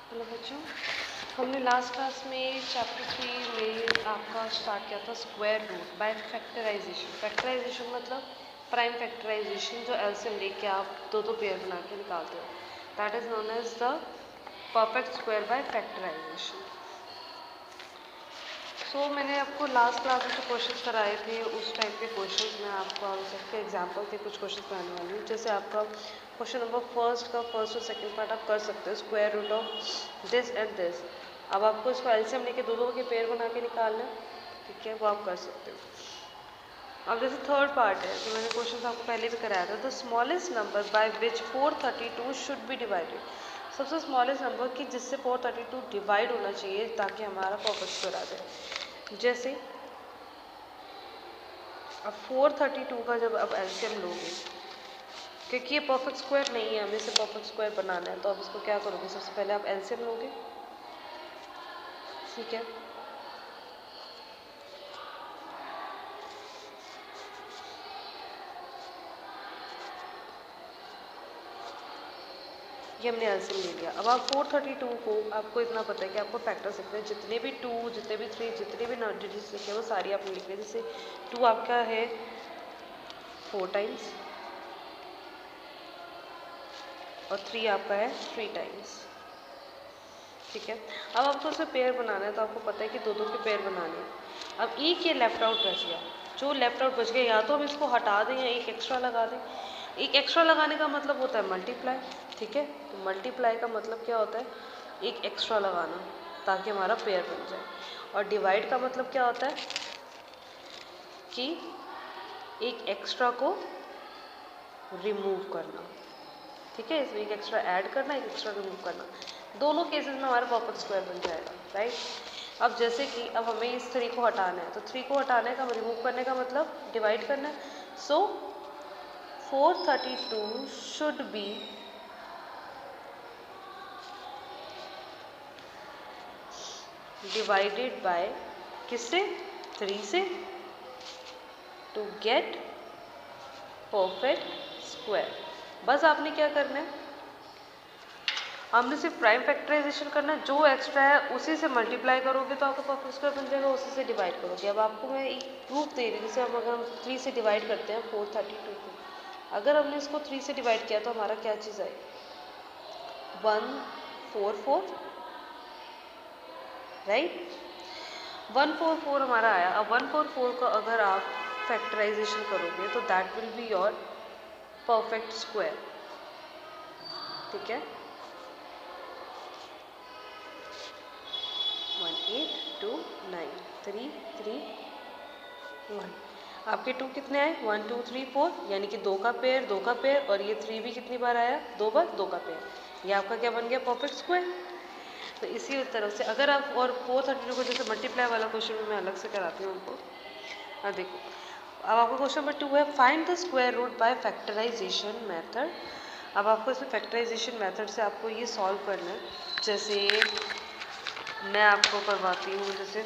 Hello बच्चों, हमने last class में चैप्टर 3 में आपका स्टार्ट किया था square root by factorization. Factorization मतलब प्राइम फैक्टराइजेशन, जो एलसीएम लेके आप दो दो पेयर बना के निकालते हो, that is known as the perfect square by factorization. So मैंने आपको लास्ट क्लास में जो क्वेश्चन कराए थे उस टाइप के क्वेश्चंस में आपको सबके एग्जाम्पल के कुछ क्वेश्चन कराने वाली हूँ। जैसे आपका क्वेश्चन नंबर फर्स्ट और सेकंड पार्ट आप कर सकते हो, square root of this and this. अब आपको इसको एलसीएम लेके दो दो के पेयर बना के निकालना है, ठीक है, वो आप कर सकते हो। अब जैसे थर्ड पार्ट है, जो मैंने क्वेश्चन आपको पहले भी कराया था, the smallest number by which 432 should be divided. सबसे स्मॉलेस्ट नंबर कि जिससे 432 डिवाइड होना चाहिए ताकि हमारा परफेक्ट स्क्वायर आ जाए। जैसे अब 432 का जब अब एलसीएम लोगे, क्योंकि ये परफेक्ट स्क्वायर नहीं है, हमें इसे परफेक्ट स्क्वायर बनाना है, तो अब इसको क्या करोगे, सबसे पहले आप एलसीएम लोगे, ठीक है। ये हमने एलसीएम ले लिया। अब आप 432 को, आपको इतना पता है कि आपको फैक्टर सीखना है, जितने भी 2, जितने भी 3, जितने भी डिजिट्स लिखे हैं वो सारी आपने लिख ली। जैसे 2 आपका है 4 टाइम्स और 3 आपका है 3 टाइम्स, ठीक है। अब आपको उसे पेयर बनाना है, तो आपको पता है कि दो दो के पेयर बनाने हैं। अब एक ये लेफ्ट आउट बच गया, जो लेफ्ट आउट बच गया या तो हम इसको हटा दें या एक एक्स्ट्रा लगा दें। एक एक्स्ट्रा लगाने का मतलब होता है मल्टीप्लाई, ठीक है। तो मल्टीप्लाई का मतलब क्या होता है, एक एक्स्ट्रा लगाना ताकि हमारा पेयर बन जाए। और डिवाइड का मतलब क्या होता है कि एक एक्स्ट्रा को रिमूव करना, ठीक है। इसमें एक एक्स्ट्रा ऐड करना, एक एक्स्ट्रा रिमूव करना, दोनों केसेस में हमारा परफेक्ट स्क्वायर बन जाएगा, राइट। अब जैसे कि अब हमें इस 3 को हटाना है, तो 3 को हटाने का, रिमूव करने का मतलब डिवाइड करना है। सो 432 शुड बी डिवाइडेड बाय किससे, 3 से, टू गेट परफेक्ट स्क्वायर। बस आपने क्या करना है, हमने सिर्फ प्राइम फैक्टराइजेशन करना है, जो एक्स्ट्रा है उसी से मल्टीप्लाई करोगे तो आपका परफेक्ट स्क्वायर बन जाएगा, उसी से डिवाइड करोगे। अब आपको मैं एक प्रूफ दे रही हूँ, जैसे अगर हम 3 से डिवाइड करते हैं 432 को, अगर हमने इसको 3 से डिवाइड किया तो हमारा क्या चीज़ आई, 144, राइट। 144 हमारा आया। अब 144 को अगर आप फैक्टराइजेशन करोगे तो that will be your perfect square, ठीक है। 1829331, आपके 2 कितने आए, 1 2 3 4, यानी कि 2 का पेयर, 2 का पेयर, और ये 3 भी कितनी बार आया, 2 बार, 2 का पेयर। ये आपका क्या बन गया, परफेक्ट स्क्वायर। तो इसी तरह से अगर आप, और 432 को जैसे मल्टीप्लाई वाला क्वेश्चन मैं अलग से कराती हूँ उनको। अब देखो, अब आपका क्वेश्चन नंबर 2 है, find the square root by factorization method. अब आपको इसमें फैक्टराइजेशन मेथड से आपको ये सॉल्व करना है। जैसे मैं आपको करवाती हूँ, जैसे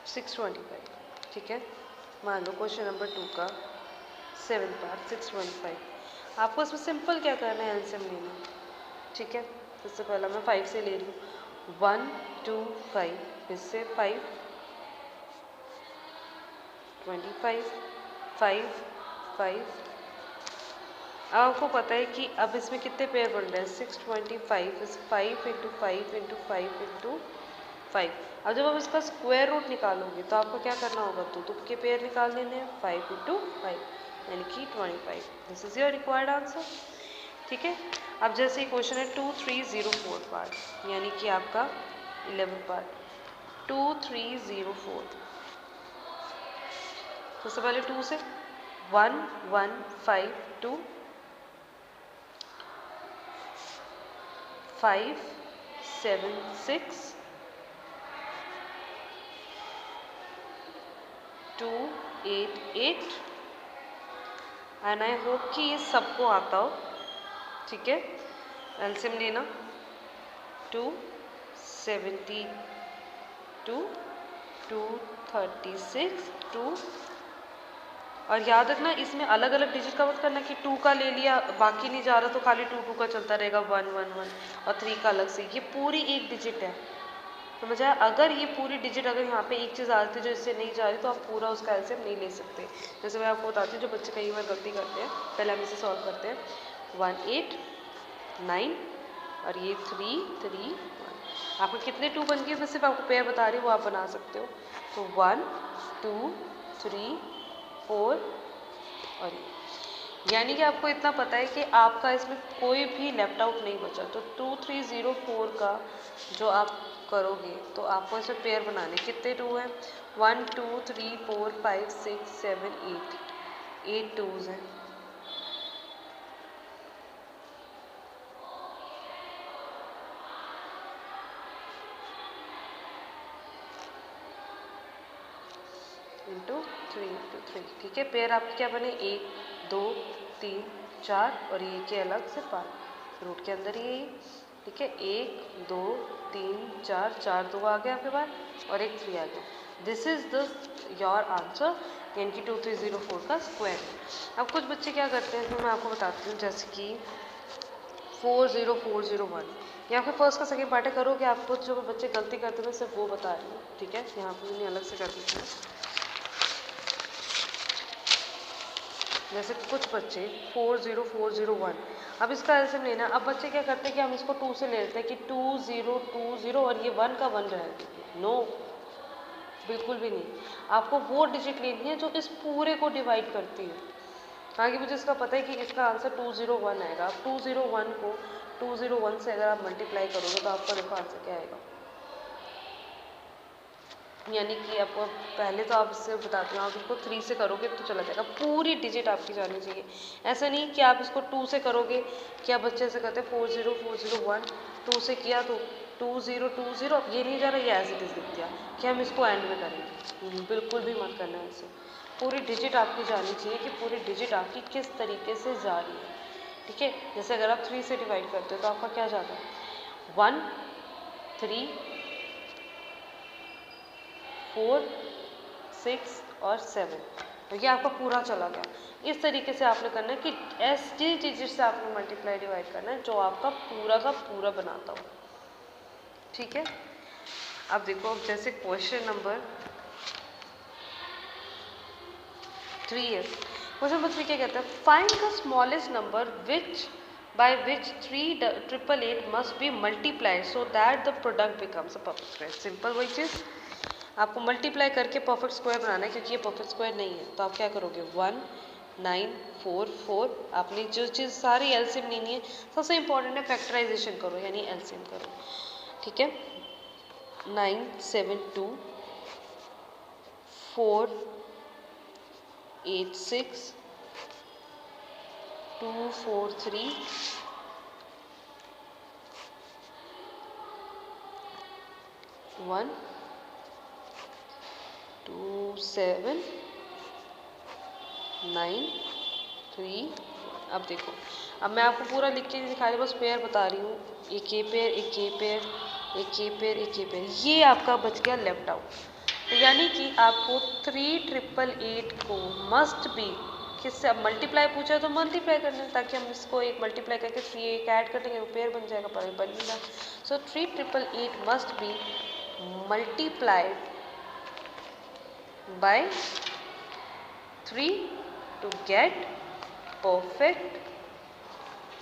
625, ठीक है। मान लो क्वेश्चन नंबर 2 का 7th पार्ट 615। आपको इसमें सिंपल क्या करना है, एलसीएम लेना, ठीक है। सबसे पहला मैं 5 से ले रही हूँ, 1 2 5, इससे 5 25 5 5। अब आपको पता है कि अब इसमें कितने पेयर बन रहे हैं, 625 इस 5 इंटू 5 इंटू 5 इंटू 5। अब जब आप इसका स्क्वायर रूट निकालोगे तो आपको क्या करना होगा, दो दो के पेयर निकाल लेने हैं, 5 इंटू 5 यानी कि 25। This is your required answer, ठीक है। अब जैसे क्वेश्चन है 2304 पार्ट, यानी कि आपका 11 पार्ट 2304। सबसे पहले 2 से 1 1 5 2 5 7 6 2 8 8। एंड आई होप कि ये सबको आता हो, ठीक है। एलसीएम लेना, 272 236 2 और याद रखना इसमें अलग अलग डिजिट का मत करना कि 2 का ले लिया बाकी नहीं जा रहा तो खाली 2 का चलता रहेगा 1 1 1 और 3 का अलग से। ये पूरी एक डिजिट है, समझ आया। अगर ये पूरी डिजिट अगर यहाँ पे एक चीज़ आ जाती है जो इससे नहीं जा रही तो आप पूरा उसका एलसीएम नहीं ले सकते। जैसे मैं आपको बताती हूँ, जो बच्चे कई बार गलती करते हैं, पहले हम इसे सॉल्व करते हैं। 1 8 9 और ये 3 3 1। आपको कितने 2 बन गए, मैं सिर्फ आपको पेयर बता रही हूँ, वो आप बना सकते हो। तो 1 2 3 4 और यानी कि आपको इतना पता है कि आपका इसमें कोई भी लेफ्ट आउट नहीं बचा। तो 2 3 0 4 का जो आप करोगे तो आपको इसमें पेयर बनाने। कितने 2 हैं? 1 2 3 4 5 6 7 8 2s हैं। इंटू 3, ठीक है। पेयर आपके क्या बने? 1 2 3 4 और ये के अलग से 5 रूट के अंदर ही है, ठीक है। 1 2 3 4 4 2 आ गया आपके पास और एक 3 आ गया। This is the your answer, यानी कि 2304 का स्क्वायर। अब कुछ बच्चे क्या करते हैं, तो मैं आपको बताती हूँ। जैसे कि 40401 यहाँ पे फर्स्ट का सेकेंड पार्ट है, करोगे आपको जो बच्चे गलती करते हैं मैं सिर्फ वो बता रही हूँ, ठीक है। यहाँ पे मैंने अलग से कर दी थी। जैसे कुछ बच्चे 40401, अब इसका एलसीएम लेना। अब बच्चे क्या करते हैं कि हम इसको 2 से ले लेते हैं कि 2020 और ये 1 का 1 रहेगा। नो, बिल्कुल भी नहीं। आपको वो डिजिट लेनी है जो इस पूरे को डिवाइड करती है। आगे मुझे इसका पता है कि इसका आंसर 201 आएगा। अब 201 को 201 से अगर आप मल्टीप्लाई करोगे तो आपका देखो आंसर क्या आएगा। यानी कि आपको पहले तो आप इससे बताते हो, आप इसको 3 से करोगे तो चला जाएगा। पूरी डिजिट आपकी जानी चाहिए। ऐसा नहीं कि आप इसको 2 से करोगे। क्या बच्चे से कहते हैं 40401 2 से किया तो 2020, ये नहीं जा रहा, ये एज इट इज़ लिख दिया कि हम इसको एंड में करेंगे। बिल्कुल भी मत करना है ऐसे। पूरी डिजिट आपकी जानी चाहिए कि पूरी डिजिट आपकी किस तरीके से जा रही है, ठीक है। जैसे अगर आप 3 से डिवाइड करते हो तो आपका क्या जाता है? 1 3 4 6 और 7, तो ये आपका पूरा चला गया। इस तरीके से आपने करना है कि ऐसी डिजिट से आपने मल्टीप्लाई डिवाइड करना है जो आपका पूरा का पूरा बनाता हो, ठीक है। अब देखो, अब जैसे क्वेश्चन नंबर 3 है। क्वेश्चन नंबर 3 क्या कहता है? Find the smallest number by which 3888 must be multiplied so that the product becomes a perfect square। Simple वही चीज़ आपको मल्टीप्लाई करके परफेक्ट स्क्वायर बनाना है, क्योंकि ये परफेक्ट स्क्वायर नहीं है। तो आप क्या करोगे? 1 9 4 4। आपने जो चीज़ सारी एलसीएम लेनी है, सबसे इंपॉर्टेंट है फैक्टराइजेशन करो, यानी एलसीएम करो, ठीक है। 9 7 2 4 8 6 2 4 3 1 2 7 9 3। अब देखो, अब मैं आपको पूरा लिख के दिखा रही हूँ, बस पेयर बता रही हूँ। एक ये पेयर, एक ये पेयर, एक ये पेयर, एक ये पेयर, ये आपका बच गया लेफ्ट आउट। तो यानी कि आपको 3888 को मस्ट बी किससे, अब मल्टीप्लाई पूछा तो मल्टीप्लाई करना है, ताकि हम इसको एक मल्टीप्लाई करके 3 एक ऐड कर देंगे, वो पेयर बन जाएगा, पर बन नहीं रहा। सो 3888 must be multiplied by 3 to get perfect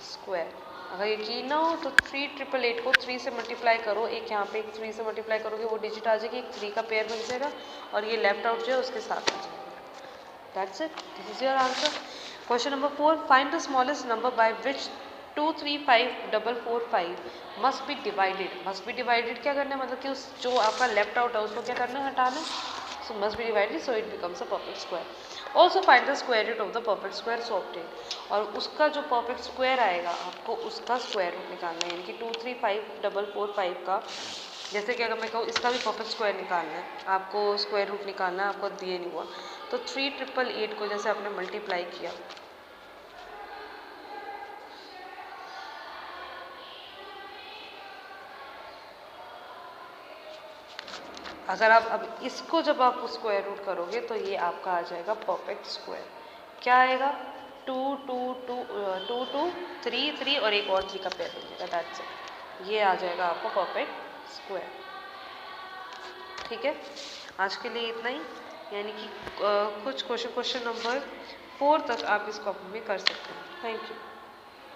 square। अगर यकीन ना हो तो 3888 को 3 से मल्टीप्लाई करो, एक यहाँ पे एक 3 से मल्टीप्लाई करोगे वो डिजिट आ जाएगी, एक 3 का पेयर बन जाएगा और ये लेफ्ट आउट जो है उसके साथ आ जाएगा। That's it, this is your answer. Question number 4, find the smallest number by which 235445 must be divided. Must be divided क्या करना है, मतलब कि उस जो आपका लेफ्ट आउट है उसको क्या करना है, हटाना है। So must be divided so it becomes a perfect square. Also find the square root of the perfect square so obtain। और उसका जो perfect square आएगा आपको उसका स्क्वायर रूट निकालना है, यानी कि 235445 का, जैसे कि अगर मैं कहूँ इसका भी परफेक्ट स्क्वायर निकालना है, आपको स्क्वायर रूट निकालना है, आपको दिए नहीं हुआ। तो 3888 को जैसे आपने मल्टीप्लाई किया, अगर आप अब इसको जब आप स्क्वायर रूट करोगे तो ये आपका आ जाएगा परफेक्ट स्क्वायर। क्या आएगा, 2 2 2 2 2 3 3 और एक और 3 का पेयर मिलेगा, दैट्स इट। ये आ जाएगा आपको परफेक्ट स्क्वायर। ठीक है, आज के लिए इतना ही, यानी कि कुछ क्वेश्चन नंबर 4 तक आप इसको अपने में कर सकते हैं। Thank you.